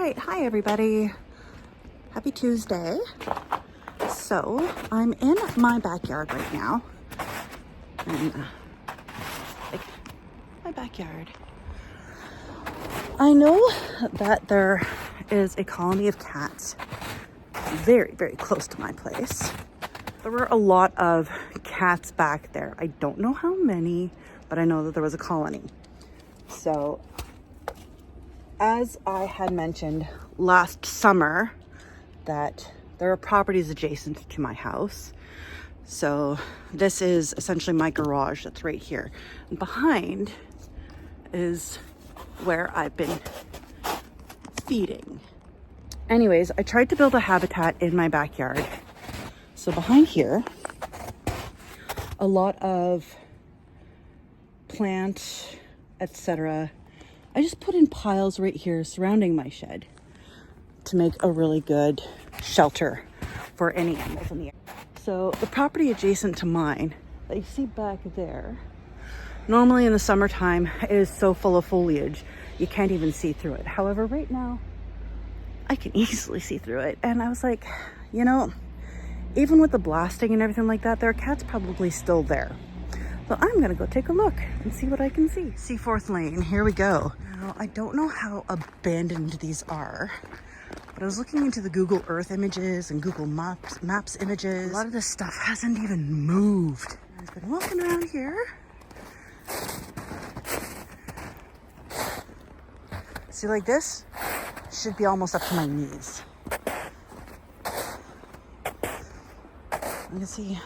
right, hi everybody. Happy Tuesday. So I'm in my backyard right now. And like my backyard. I know that there is a colony of cats very, very close to my place. There were a lot of cats back there. I don't know how many, but I know that there was a colony. So as I had mentioned last summer, that there are properties adjacent to my house. So this is essentially my garage that's right here. And behind is where I've been feeding. Anyways, I tried to build a habitat in my backyard. So behind here, a lot of plant, etc. I just put in piles right here surrounding my shed to make a really good shelter for any animals in the area. So the property adjacent to mine that you see back there, normally in the summertime is so full of foliage you can't even see through it. However, right now I can easily see through it. And I was like, you know, even with the blasting and everything like that, there are cats probably still there. So I'm gonna go take a look and see what I can see. Seaforth Lane, here we go. Now, I don't know how abandoned these are, but I was looking into the Google Earth images and Google Maps images. A lot of this stuff hasn't even moved. I've been walking around here. See, like this should be almost up to my knees. You can see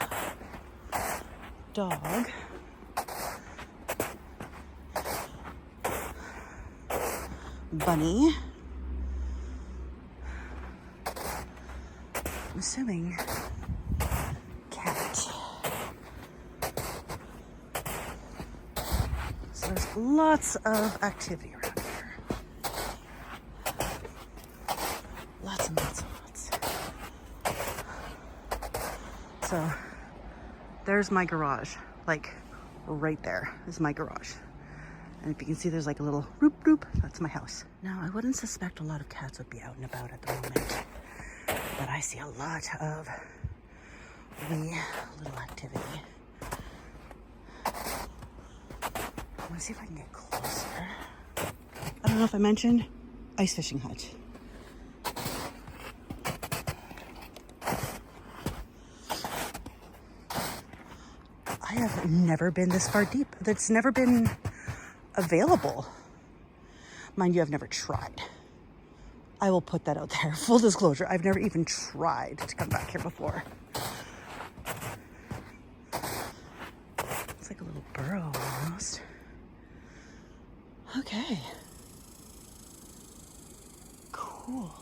dog. Bunny. I'm assuming cat. So there's lots of activity around here. Lots and lots and lots. So there's my garage, like right there is my garage. And if you can see, there's like a little roop roop, that's my house. Now, I wouldn't suspect a lot of cats would be out and about at the moment, but I see a lot of wee little activity. I want to see if I can get closer. I don't know if I mentioned, ice fishing hut. I have never been this far deep. That's never been available. Mind you, I've never tried. I will put that out there. Full disclosure, I've never even tried to come back here before. It's like a little burrow almost. Okay. Cool.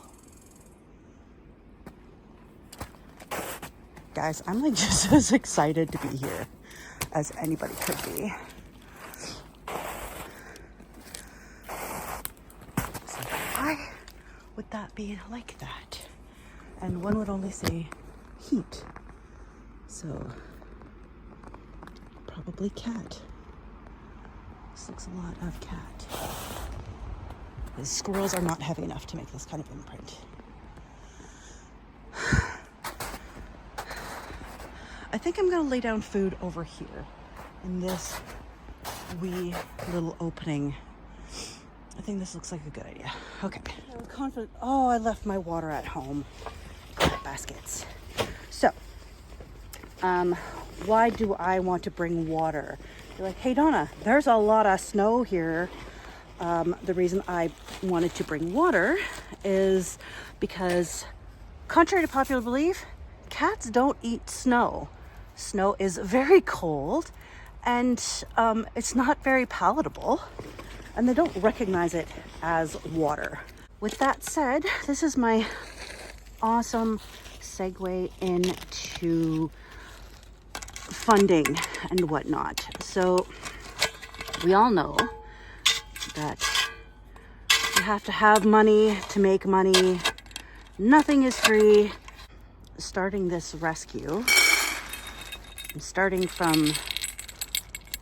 Guys, I'm like just as excited to be here as anybody could be. So why would that be like that? And one would only say heat. So probably cat. This looks a lot of cat. The squirrels are not heavy enough to make this kind of imprint. I think I'm gonna lay down food over here in this wee little opening. I think this looks like a good idea. Okay. I'm confident. Oh, I left my water at home. Baskets. So, why do I want to bring water? You're like, hey Donna, there's a lot of snow here. The reason I wanted to bring water is because, contrary to popular belief, cats don't eat snow. Snow is very cold and it's not very palatable, and they don't recognize it as water. With that said, this is my awesome segue into funding and whatnot. So we all know that you have to have money to make money. Nothing is free. Starting this rescue, I'm starting from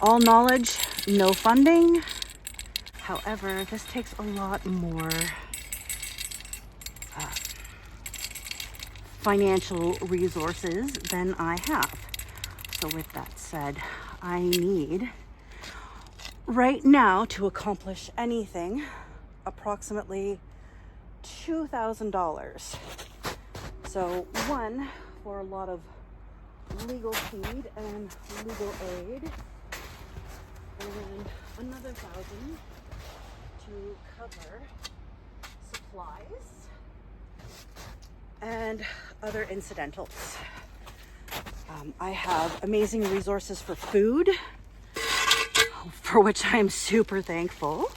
all knowledge, no funding. However, this takes a lot more financial resources than I have. So with that said, I need right now to accomplish anything approximately $2,000. So one, for a lot of legal feed and legal aid, and another 1,000 to cover supplies and other incidentals. I have amazing resources for food, for which I am super thankful.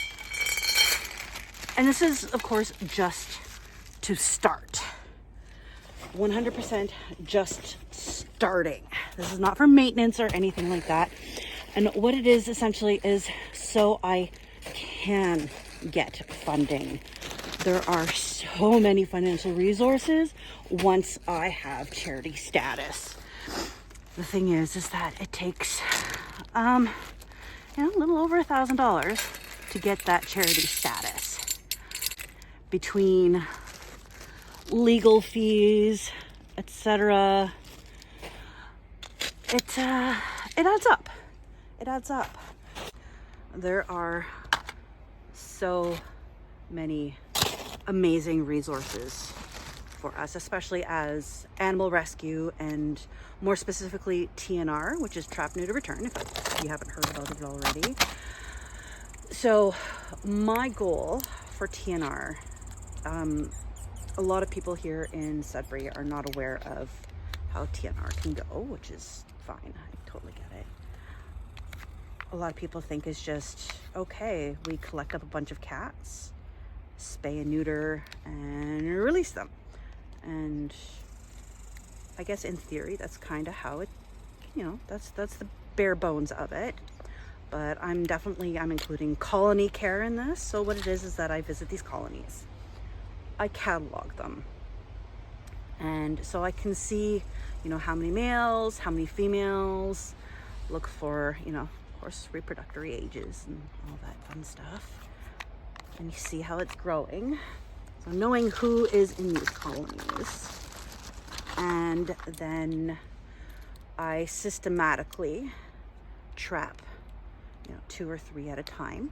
And this is, of course, just to start. 100% just starting. This is not for maintenance or anything like that. And what it is essentially is so I can get funding. There are so many financial resources once I have charity status. The thing is that it takes, a little over $1,000 to get that charity status. Between legal fees, etc., it adds up. It adds up. There are so many amazing resources for us, especially as animal rescue, and more specifically TNR, which is Trap, Neuter, Return, if you haven't heard about it already. So my goal for TNR, a lot of people here in Sudbury are not aware of how TNR can go, which is fine. I totally get it. A lot of people think it's just, okay, we collect up a bunch of cats, spay and neuter, and release them. And I guess in theory, that's kind of how it, that's the bare bones of it. But I'm including colony care in this. So what it is that I visit these colonies. I catalog them. And so I can see, how many males, how many females, look for, of course, reproductive ages and all that fun stuff. And you see how it's growing. So knowing who is in these colonies. And then I systematically trap, 2 or 3 at a time.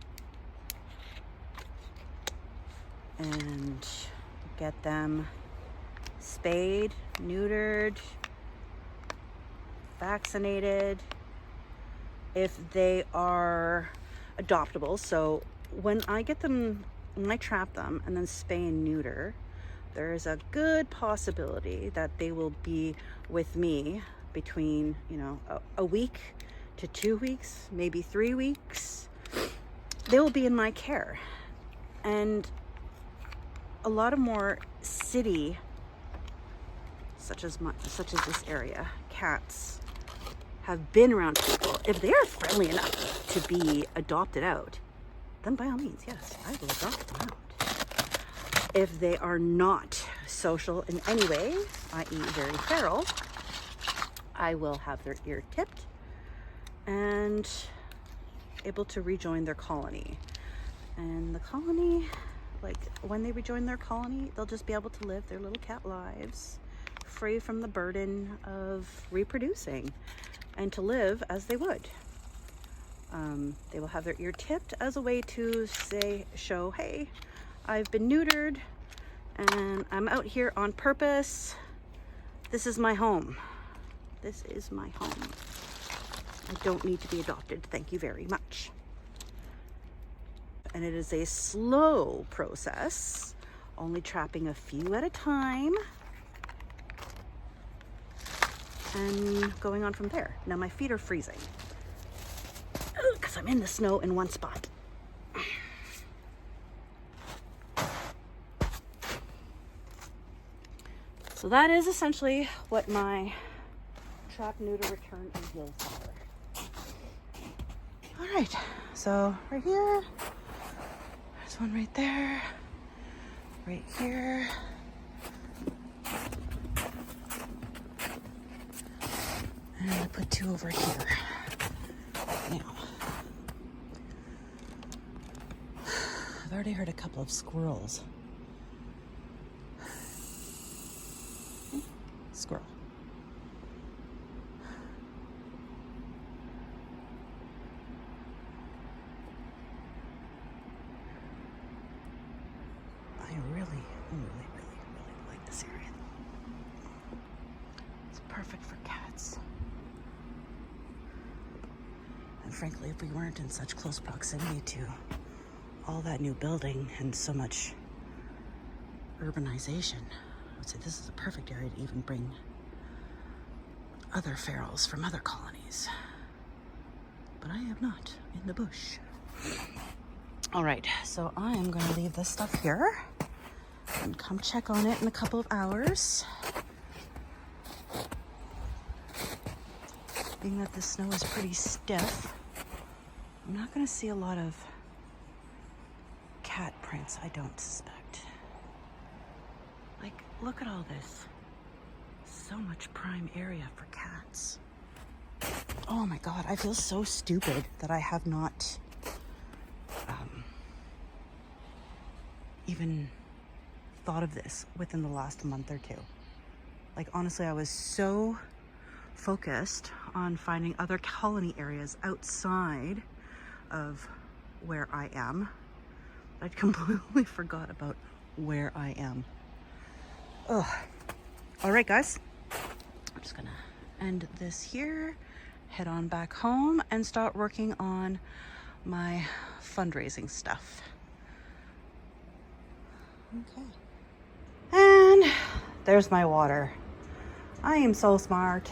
And get them spayed, neutered, vaccinated, if they are adoptable. So when I trap them and then spay and neuter, there is a good possibility that they will be with me between, a week to 2 weeks, maybe 3 weeks. They will be in my care. And a lot of more city, such as this area, cats have been around people. If they are friendly enough to be adopted out, then by all means, yes, I will adopt them out. If they are not social in any way, i.e. very feral, I will have their ear tipped and able to rejoin their colony. And the colony, when they rejoin their colony, they'll just be able to live their little cat lives, free from the burden of reproducing, and to live as they would. They will have their ear tipped as a way to show, hey, I've been neutered and I'm out here on purpose. This is my home. This is my home. I don't need to be adopted. Thank you very much. And it is a slow process, only trapping a few at a time and going on from there. Now my feet are freezing because I'm in the snow in one spot. So that is essentially what my trap, neuter, return, and heals are. All right, so right here, there's one right there, right here. And I'm gonna put 2 over here. Now, I've already heard a couple of squirrels. I really, really, really, really like this area. It's perfect for cats. And frankly, if we weren't in such close proximity to all that new building and so much urbanization, I would say this is a perfect area to even bring other ferals from other colonies. But I am not in the bush. All right, so I am going to leave this stuff here and come check on it in a couple of hours. Being that the snow is pretty stiff, I'm not going to see a lot of cat prints, I don't suspect. Like, look at all this. So much prime area for cats. Oh my God, I feel so stupid that I have not even thought of this within the last month or two. Like, honestly, I was so focused on finding other colony areas outside of where I am. I completely forgot about where I am. Ugh. All right, guys. I'm just gonna end this here, head on back home, and start working on my fundraising stuff. Okay. And there's my water. I am so smart.